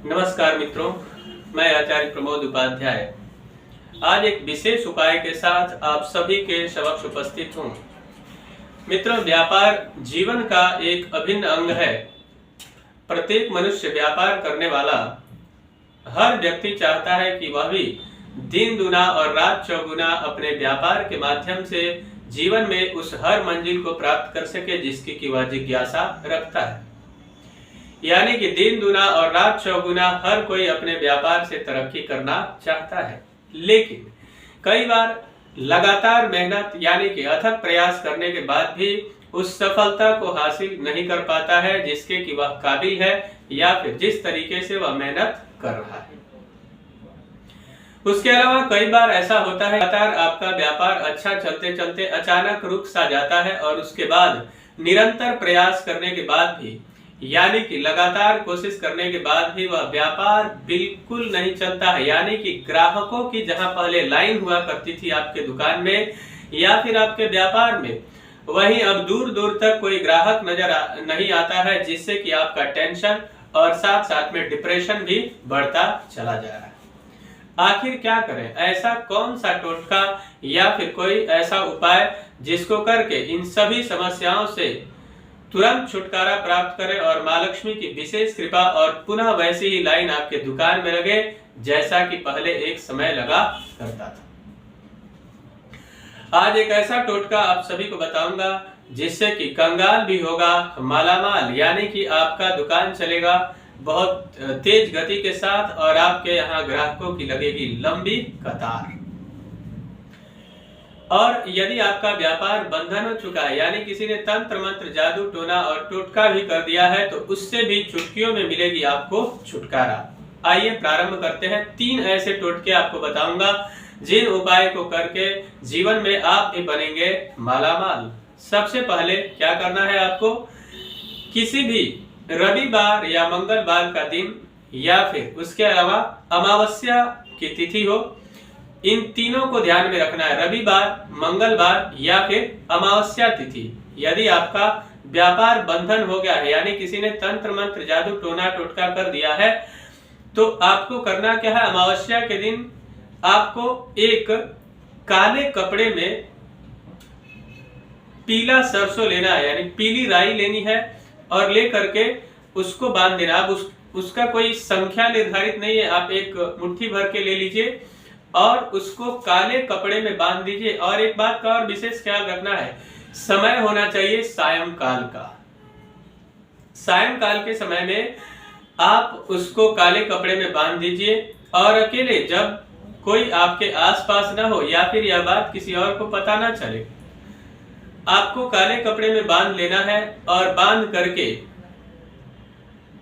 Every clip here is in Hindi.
नमस्कार मित्रों, मैं आचार्य प्रमोद उपाध्याय आज एक विशेष उपाय के साथ आप सभी के समक्ष उपस्थित हूँ। मित्रों, व्यापार जीवन का एक अभिन्न अंग है। प्रत्येक मनुष्य व्यापार करने वाला हर व्यक्ति चाहता है कि वह भी दिन दुना और रात चौगुना अपने व्यापार के माध्यम से जीवन में उस हर मंजिल को प्राप्त कर सके जिसकी की वह जिज्ञासा रखता है। यानी कि दिन दुना और रात चौगुना हर कोई अपने व्यापार से तरक्की करना चाहता है, लेकिन कई बार लगातार मेहनत यानी कि अथक प्रयास करने के बाद भी उस सफलता को हासिल नहीं कर पाता है जिसके कि वह काबिल है या फिर जिस तरीके से वह मेहनत कर रहा है। उसके अलावा कई बार ऐसा होता है लगातार आपका व्यापार अच्छा चलते चलते अचानक रुक सा जाता है और उसके बाद निरंतर प्रयास करने के बाद भी यानी कि लगातार कोशिश करने के बाद भी वह व्यापार बिल्कुल नहीं चलता है। यानी कि ग्राहकों की जहां पहले लाइन हुआ करती थी आपके दुकान में या फिर आपके व्यापार में, वहीं अब दूर दूर तक कोई ग्राहक नजर नहीं आता है, जिससे कि आपका टेंशन और साथ साथ में डिप्रेशन भी बढ़ता चला जा रहा है। आखिर क्या करें? ऐसा कौन सा टोटका या फिर कोई ऐसा उपाय जिसको करके इन सभी समस्याओं से तुरंत छुटकारा प्राप्त करें और मां लक्ष्मी की विशेष कृपा और पुनः वैसी ही लाइन आपके दुकान में लगे जैसा कि पहले एक समय लगा करता था। आज एक ऐसा टोटका आप सभी को बताऊंगा जिससे कि कंगाल भी होगा मालामाल, यानी कि आपका दुकान चलेगा बहुत तेज गति के साथ और आपके यहाँ ग्राहकों की लगेगी लंबी कतार। और यदि आपका व्यापार बंधन हो चुका है यानी किसी ने तंत्र मंत्र जादू टोना और टोटका भी कर दिया है तो उससे भी चुटकियों में मिलेगी आपको छुटकारा। आइए प्रारंभ करते हैं। 3 ऐसे टोटके आपको बताऊंगा जिन उपाय को करके जीवन में आप भी बनेंगे मालामाल। सबसे पहले क्या करना है आपको, किसी भी रविवार या मंगलवार का दिन या फिर उसके अलावा अमावस्या की तिथि हो, इन तीनों को ध्यान में रखना है। रविवार, मंगलवार या फिर अमावस्या तिथि। यदि आपका व्यापार बंधन हो गया है यानी किसी ने तंत्र मंत्र जादू टोना टोटका कर दिया है तो आपको करना क्या है, अमावस्या के दिन आपको एक काले कपड़े में पीला सरसों लेना है यानी पीली राई लेनी है और ले करके उसको बांध देना। आप उसका कोई संख्या निर्धारित नहीं है, आप एक मुट्ठी भर के ले लीजिए और उसको काले कपड़े में बांध दीजिए। और एक बात का और विशेष ख्याल रखना है, समय होना चाहिए सायंकाल का। सायंकाल के समय में आप उसको काले कपड़े में बांध दीजिए और अकेले, जब कोई आपके आसपास ना हो या फिर यह बात किसी और को पता ना चले, आपको काले कपड़े में बांध लेना है और बांध करके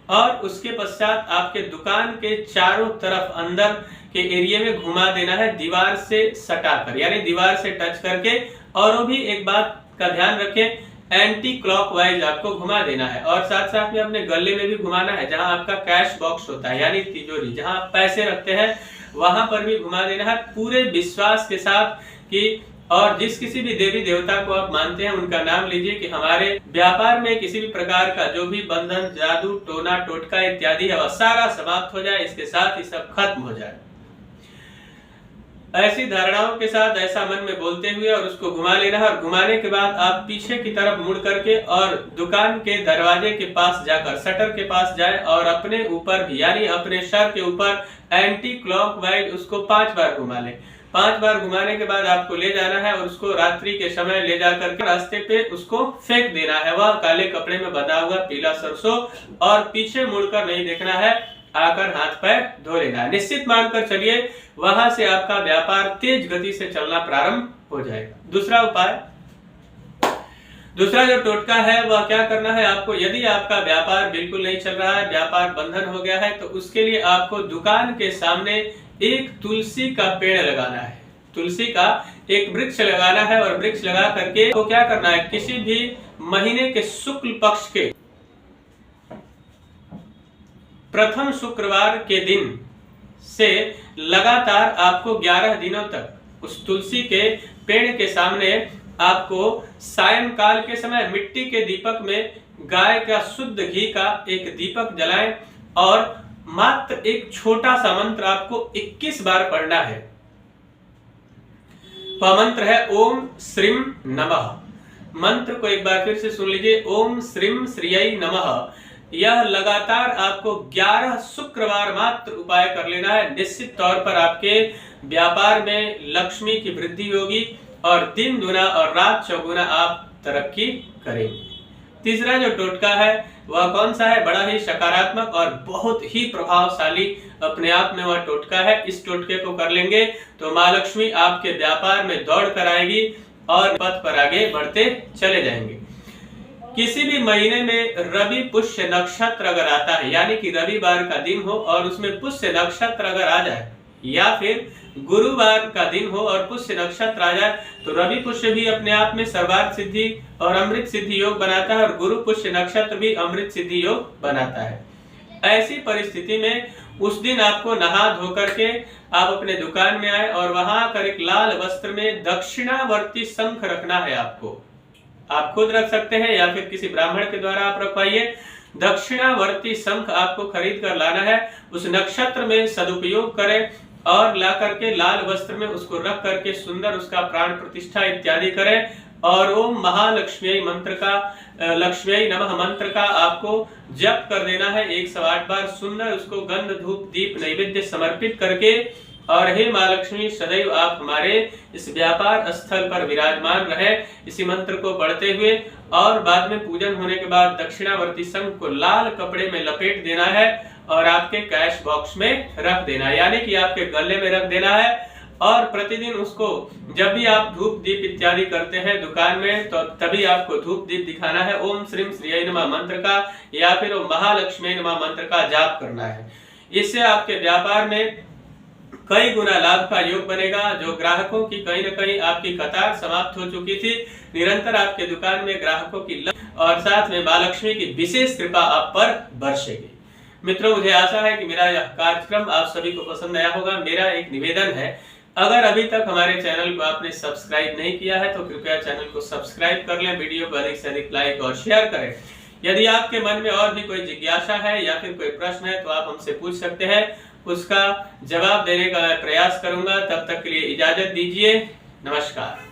और उसके पश्चात आपके दुकान के चारों तरफ अंदर के एरिया में घुमा देना है दीवार से सटाकर, यानी दीवार से टच करके। और वो भी एक बात का ध्यान रखें, एंटी क्लॉकवाइज आपको घुमा देना है और साथ साथ में अपने गले में भी घुमाना है। जहां आपका कैश बॉक्स होता है यानी तिजोरी, जहां आप पैसे रखते हैं, वहां पर भी घुमा देना है पूरे विश्वास के साथ कि, और जिस किसी भी देवी देवता को आप मानते हैं उनका नाम लीजिए कि हमारे व्यापार में किसी भी प्रकार का जो भी बंधन जादू टोना टोटका इत्यादि है वह सारा समाप्त हो जाए, इसके साथ ही सब खत्म हो जाए। ऐसी धारणाओं के साथ ऐसा मन में बोलते हुए और उसको घुमा लेना है और घुमाने के बाद आप पीछे की तरफ मुड़ करके और दुकान के दरवाजे के पास जाकर शटर के पास जाए और अपने ऊपर भी यानी अपने सर के ऊपर एंटी क्लॉकवाइज उसको 5 बार घुमा ले। 5 बार घुमाने के बाद आपको ले जाना है और उसको रात्रि के समय ले जाकर के रास्ते पे उसको फेंक देना है। वह काले कपड़े में बंधा हुआ पीला सरसों, और पीछे मुड़कर नहीं देखना है, आकर हाथ पैर धो लेना है। निश्चित मानकर चलिए वहां से आपका व्यापार तेज गति से चलना प्रारंभ हो जाएगा। दूसरा जो टोटका है वह क्या करना है आपको, यदि आपका व्यापार बिल्कुल नहीं चल रहा है, व्यापार बंधन हो गया है, तो उसके लिए आपको दुकान के सामने एक तुलसी का पेड़ लगाना है। तुलसी का एक वृक्ष लगाना है और वृक्ष लगा करके को क्या करना है, किसी भी महीने के शुक्ल पक्ष के प्रथम शुक्रवार के दिन से लगातार आपको 11 दिनों तक उस तुलसी के पेड़ के सामने आपको सायंकाल के समय मिट्टी के दीपक में गाय का शुद्ध घी का एक दीपक जलाएं और मात्र एक छोटा सा मंत्र आपको 21 बार पढ़ना है। वह मंत्र है ओम श्रीम नमः। मंत्र को एक बार फिर से सुन लीजिए, ओम श्रीम श्रीयै नमः। यह लगातार आपको 11 शुक्रवार मात्र उपाय कर लेना है। निश्चित तौर पर आपके व्यापार में लक्ष्मी की वृद्धि होगी और दिन दुना और रात चौगुना आप तरक्की करेंगे। तीसरा जो टोटका है वह कौन सा है? बड़ा ही सकारात्मक और बहुत ही प्रभावशाली अपने आप में वह टोटका है। इस टोटके को कर लेंगे तो माँ लक्ष्मी आपके व्यापार में दौड़ कर आएगी और पथ पर आगे बढ़ते चले जाएंगे। किसी भी महीने में रवि पुष्य नक्षत्र अगर आता है, यानी कि रविवार का दिन हो और उसमें पुष्य नक्षत्र अगर आ जाए, या फिर गुरुवार का दिन हो और पुष्य नक्षत्र आ जाए, तो रवि पुष्य भी अपने आप में सर्वार्थ सिद्धि और अमृत सिद्धि योग बनाता है और गुरु पुष्य नक्षत्र भी अमृत सिद्धि योग बनाता है। ऐसी परिस्थिति में उस दिन आपको नहा धो करके आप अपने दुकान में आए और वहां कर एक लाल वस्त्र में दक्षिणावर्ती शंख रखना है। आपको आप खुद रख सकते हैं या फिर किसी ब्राह्मण के द्वारा आप रखवाइए। दक्षिणावर्ती शंख आपको खरीद कर लाना है, उस नक्षत्र में सदुपयोग करें और ला करके लाल वस्त्र में उसको रख करके सुंदर उसका प्राण प्रतिष्ठा इत्यादि करें और ओम महालक्ष्मी मंत्र का लक्ष्मी नमः मंत्र का आपको जप कर देना है 108 बार। सुंदर उसको गंध धूप दीप नैवेद्य समर्पित करके और हे माँ लक्ष्मी सदैव आप हमारे इस व्यापार स्थल पर विराजमान रहे, इसी मंत्र को पढ़ते हुए और बाद में पूजन होने के बाद दक्षिणावर्ती शंख को लाल कपड़े में लपेट देना है और आपके कैश बॉक्स में रख देना है, यानी कि आपके गले में रख देना है। और प्रतिदिन उसको जब भी आप धूप दीप इत्यादि करते हैं दुकान में, तो तभी आपको धूप दीप दिखाना है। ओम श्रीम श्रीयै नमः मंत्र का या फिर ओम महालक्ष्मी नमः मंत्र का जाप करना है। इससे आपके व्यापार में कई गुना लाभ का योग बनेगा। जो ग्राहकों की कहीं न कहीं आपकी कतार समाप्त हो चुकी थी, निरंतर आपके दुकान में ग्राहकों की और साथ में माँ लक्ष्मी की विशेष कृपा आप पर बरसेगी। मित्रों, मुझे आशा है कि मेरा यह कार्यक्रम आप सभी को पसंद आया होगा। मेरा एक निवेदन है, अगर अभी तक हमारे चैनल को आपने सब्सक्राइब नहीं किया है तो कृपया चैनल को सब्सक्राइब कर लें, वीडियो को अधिक से अधिक लाइक और शेयर करें। यदि आपके मन में और भी कोई जिज्ञासा है या फिर कोई प्रश्न है तो आप हमसे पूछ सकते हैं, उसका जवाब देने का मैं प्रयास करूंगा। तब तक के लिए इजाजत दीजिए, नमस्कार।